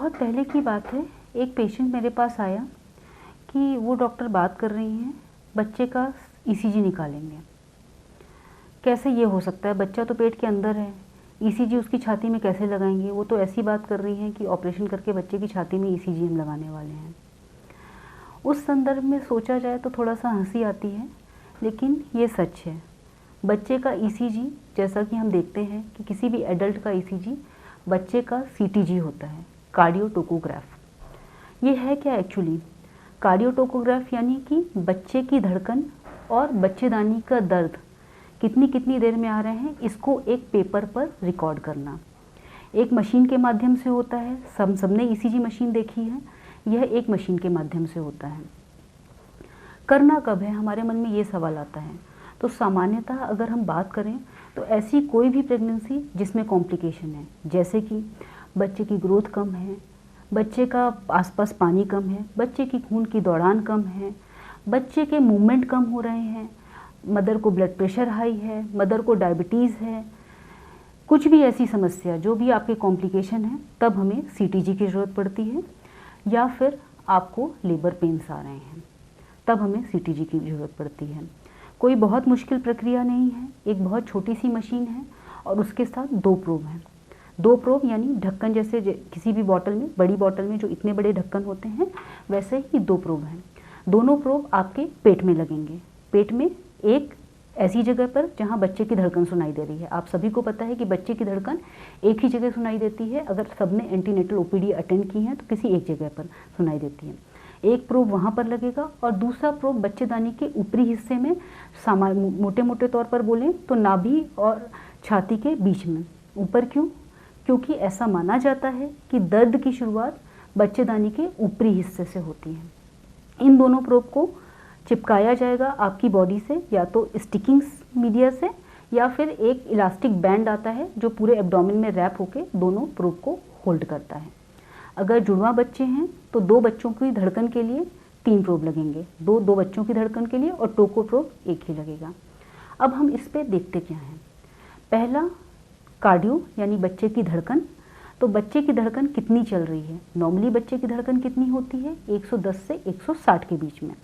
बहुत पहले की बात है, एक पेशेंट मेरे पास आया कि वो डॉक्टर बात कर रही हैं बच्चे का ईसीजी निकालेंगे। कैसे ये हो सकता है, बच्चा तो पेट के अंदर है, ईसीजी उसकी छाती में कैसे लगाएंगे। वो तो ऐसी बात कर रही हैं कि ऑपरेशन करके बच्चे की छाती में ईसीजी हम लगाने वाले हैं। उस संदर्भ में सोचा जाए तो थोड़ा सा हंसी आती है, लेकिन ये सच है। बच्चे का ईसीजी, जैसा कि हम देखते हैं कि किसी भी एडल्ट का ईसीजी बच्चे का सीटीजी होता है, कार्डियोटोकोग्राफ। ये है क्या एक्चुअली? कार्डियोटोकोग्राफ यानी कि बच्चे की धड़कन और बच्चेदानी का दर्द कितनी कितनी देर में आ रहे हैं, इसको एक पेपर पर रिकॉर्ड करना। एक मशीन के माध्यम से होता है, सबने ईसीजी मशीन देखी है, यह एक मशीन के माध्यम से होता है। करना कब है, हमारे मन में ये सवाल आता है। तो सामान्यतः अगर हम बात करें तो ऐसी कोई भी प्रेगनेंसी जिसमें कॉम्प्लिकेशन है, जैसे कि बच्चे की ग्रोथ कम है, बच्चे का आसपास पानी कम है, बच्चे की खून की दौड़ान कम है, बच्चे के मूवमेंट कम हो रहे हैं, मदर को ब्लड प्रेशर हाई है, मदर को डायबिटीज़ है, कुछ भी ऐसी समस्या जो भी आपके कॉम्प्लिकेशन है, तब हमें सीटीजी की ज़रूरत पड़ती है। या फिर आपको लेबर पेन्स आ रहे हैं, तब हमें सीटीजी की ज़रूरत पड़ती है। कोई बहुत मुश्किल प्रक्रिया नहीं है, एक बहुत छोटी सी मशीन है और उसके साथ 2 प्रोब हैं। 2 प्रोब यानी ढक्कन, जैसे किसी भी बॉटल में, बड़ी बॉटल में जो इतने बड़े ढक्कन होते हैं, वैसे ही 2 प्रोब हैं। दोनों प्रोब आपके पेट में लगेंगे। पेट में एक ऐसी जगह पर जहाँ बच्चे की धड़कन सुनाई दे रही है। आप सभी को पता है कि बच्चे की धड़कन एक ही जगह सुनाई देती है। अगर सबने एंटीनेटल ओपीडी अटेंड की है तो किसी एक जगह पर सुनाई देती है। एक प्रोब वहाँ पर लगेगा और दूसरा प्रोब बच्चेदानी के ऊपरी हिस्से में, मोटे मोटे तौर पर बोलें तो नाभि और छाती के बीच में। ऊपर क्यों? क्योंकि ऐसा माना जाता है कि दर्द की शुरुआत बच्चेदानी के ऊपरी हिस्से से होती है। इन दोनों प्रोब को चिपकाया जाएगा आपकी बॉडी से, या तो स्टिकिंग मीडिया से, या फिर एक इलास्टिक बैंड आता है जो पूरे एब्डोमेन में रैप होकर दोनों प्रोब को होल्ड करता है। अगर जुड़वा बच्चे हैं तो 2 बच्चों की धड़कन के लिए 3 प्रोब लगेंगे, दो बच्चों की धड़कन के लिए, और टोको प्रोब एक ही लगेगा। अब हम इस पे देखते क्या हैं। पहला, कार्डियो यानी बच्चे की धड़कन। तो बच्चे की धड़कन कितनी चल रही है? नॉर्मली बच्चे की धड़कन कितनी होती है? 110 से 160 के बीच में।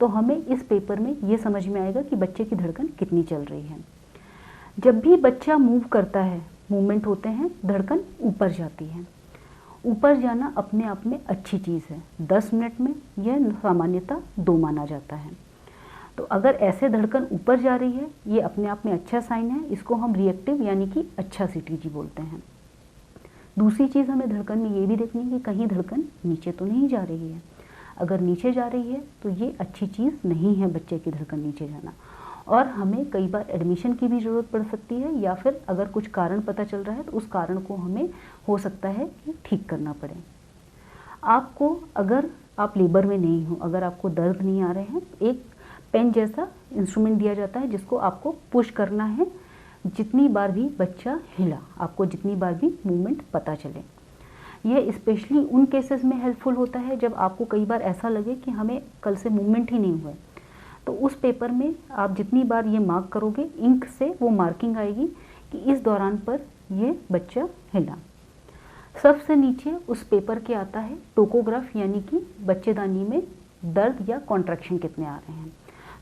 तो हमें इस पेपर में ये समझ में आएगा कि बच्चे की धड़कन कितनी चल रही है। जब भी बच्चा मूव करता है, मूवमेंट होते हैं, धड़कन ऊपर जाती है। ऊपर जाना अपने आप में अच्छी चीज़ है। 10 मिनट में यह सामान्यतः 2 माना जाता है। तो अगर ऐसे धड़कन ऊपर जा रही है, ये अपने आप में अच्छा साइन है। इसको हम रिएक्टिव यानी कि अच्छा सीटीजी बोलते हैं। दूसरी चीज़ हमें धड़कन में ये भी देखनी है कि कहीं धड़कन नीचे तो नहीं जा रही है। अगर नीचे जा रही है तो ये अच्छी चीज़ नहीं है बच्चे की धड़कन नीचे जाना, और हमें कई बार एडमिशन की भी ज़रूरत पड़ सकती है, या फिर अगर कुछ कारण पता चल रहा है तो उस कारण को हमें हो सकता है कि ठीक करना पड़े। आपको, अगर आप लेबर में नहीं हो, अगर आपको दर्द नहीं आ रहे हैं, एक पेन जैसा इंस्ट्रूमेंट दिया जाता है जिसको आपको पुश करना है जितनी बार भी बच्चा हिला, आपको जितनी बार भी मूवमेंट पता चले। यह स्पेशली उन केसेस में हेल्पफुल होता है जब आपको कई बार ऐसा लगे कि हमें कल से मूवमेंट ही नहीं हुआ। तो उस पेपर में आप जितनी बार ये मार्क करोगे, इंक से वो मार्किंग आएगी कि इस दौरान पर ये बच्चा हिला। सबसे नीचे उस पेपर के आता है टोकोग्राफ, यानी कि बच्चेदानी में दर्द या कॉन्ट्रैक्शन कितने आ रहे हैं।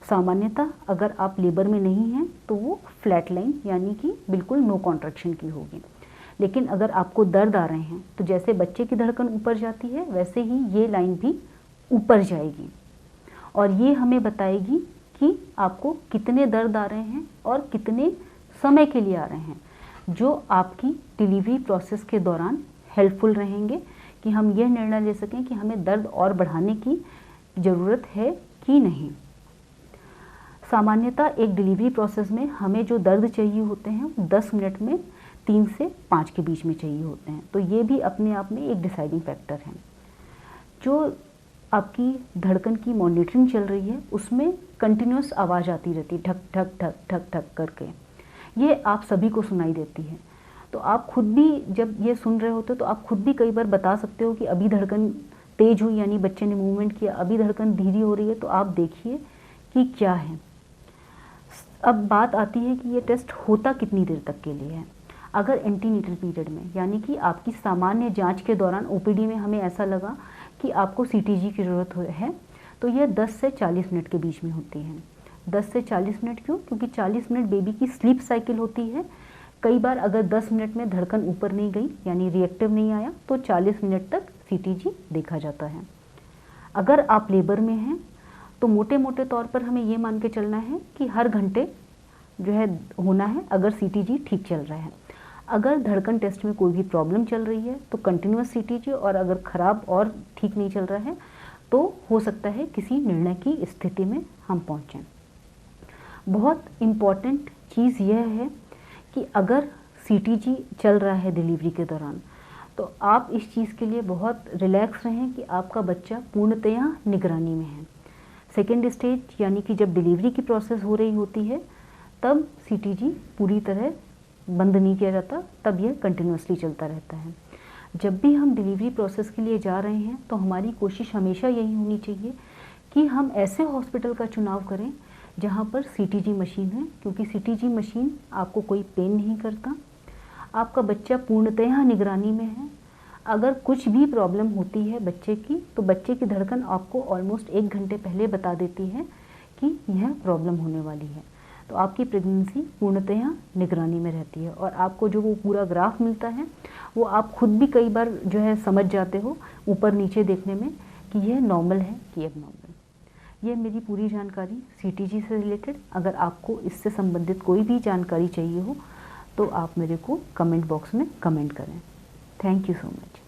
सामान्यतः अगर आप लेबर में नहीं हैं तो वो फ्लैट लाइन यानी कि बिल्कुल नो कॉन्ट्रैक्शन की होगी। लेकिन अगर आपको दर्द आ रहे हैं तो जैसे बच्चे की धड़कन ऊपर जाती है, वैसे ही ये लाइन भी ऊपर जाएगी और ये हमें बताएगी कि आपको कितने दर्द आ रहे हैं और कितने समय के लिए आ रहे हैं, जो आपकी डिलीवरी प्रोसेस के दौरान हेल्पफुल रहेंगे कि हम यह निर्णय ले सकें कि हमें दर्द और बढ़ाने की ज़रूरत है कि नहीं। सामान्यतः एक डिलीवरी प्रोसेस में हमें जो दर्द चाहिए होते हैं 10 मिनट में 3 से 5 के बीच में चाहिए होते हैं। तो ये भी अपने आप में एक डिसाइडिंग फैक्टर है। जो आपकी धड़कन की मॉनिटरिंग चल रही है उसमें कंटिन्यूस आवाज़ आती रहती है, ठक ठक ठक ठक ठक करके, ये आप सभी को सुनाई देती है। तो आप खुद भी जब ये सुन रहे होते हो तो आप खुद भी कई बार बता सकते हो कि अभी धड़कन तेज हुई यानी बच्चे ने मूवमेंट किया, अभी धड़कन धीरे हो रही है, तो आप देखिए कि क्या है। अब बात आती है कि ये टेस्ट होता कितनी देर तक के लिए है। अगर एंटीनेटल पीरियड में, यानी कि आपकी सामान्य जांच के दौरान ओपीडी में हमें ऐसा लगा कि आपको सीटीजी की ज़रूरत है, तो यह 10 से 40 मिनट के बीच में होती है। 10 से 40 मिनट क्यों? क्योंकि 40 मिनट बेबी की स्लीप साइकिल होती है। कई बार अगर 10 मिनट में धड़कन ऊपर नहीं गई, यानी रिएक्टिव नहीं आया, तो 40 मिनट तक सीटीजी देखा जाता है। अगर आप लेबर में हैं तो मोटे मोटे तौर पर हमें ये मान के चलना है कि हर घंटे जो है होना है अगर सीटीजी ठीक चल रहा है। अगर धड़कन टेस्ट में कोई भी प्रॉब्लम चल रही है तो कंटिन्यूस सीटीजी, और अगर ख़राब और ठीक नहीं चल रहा है तो हो सकता है किसी निर्णय की स्थिति में हम पहुँचें। बहुत इम्पॉर्टेंट चीज़ यह है कि अगर सीटीजी चल रहा है डिलीवरी के दौरान, तो आप इस चीज़ के लिए बहुत रिलैक्स रहें कि आपका बच्चा पूर्णतया निगरानी में है। सेकेंड स्टेज यानी कि जब डिलीवरी की प्रोसेस हो रही होती है तब सीटीजी पूरी तरह बंद नहीं किया जाता, तब यह कंटिन्यूसली चलता रहता है। जब भी हम डिलीवरी प्रोसेस के लिए जा रहे हैं तो हमारी कोशिश हमेशा यही होनी चाहिए कि हम ऐसे हॉस्पिटल का चुनाव करें जहाँ पर सीटीजी मशीन है, क्योंकि सीटीजी मशीन आपको कोई पेन नहीं करता, आपका बच्चा पूर्णतः निगरानी में है। अगर कुछ भी प्रॉब्लम होती है बच्चे की, तो बच्चे की धड़कन आपको ऑलमोस्ट 1 घंटे पहले बता देती है कि यह प्रॉब्लम होने वाली है। तो आपकी प्रेगनेंसी पूर्णतः निगरानी में रहती है, और आपको जो वो पूरा ग्राफ मिलता है वो आप खुद भी कई बार जो है समझ जाते हो ऊपर नीचे देखने में कि यह नॉर्मल है कि एबनॉर्मल। यह मेरी पूरी जानकारी सीटीजी से रिलेटेड। अगर आपको इससे संबंधित कोई भी जानकारी चाहिए हो तो आप मेरे को कमेंट बॉक्स में कमेंट करें। Thank you so much.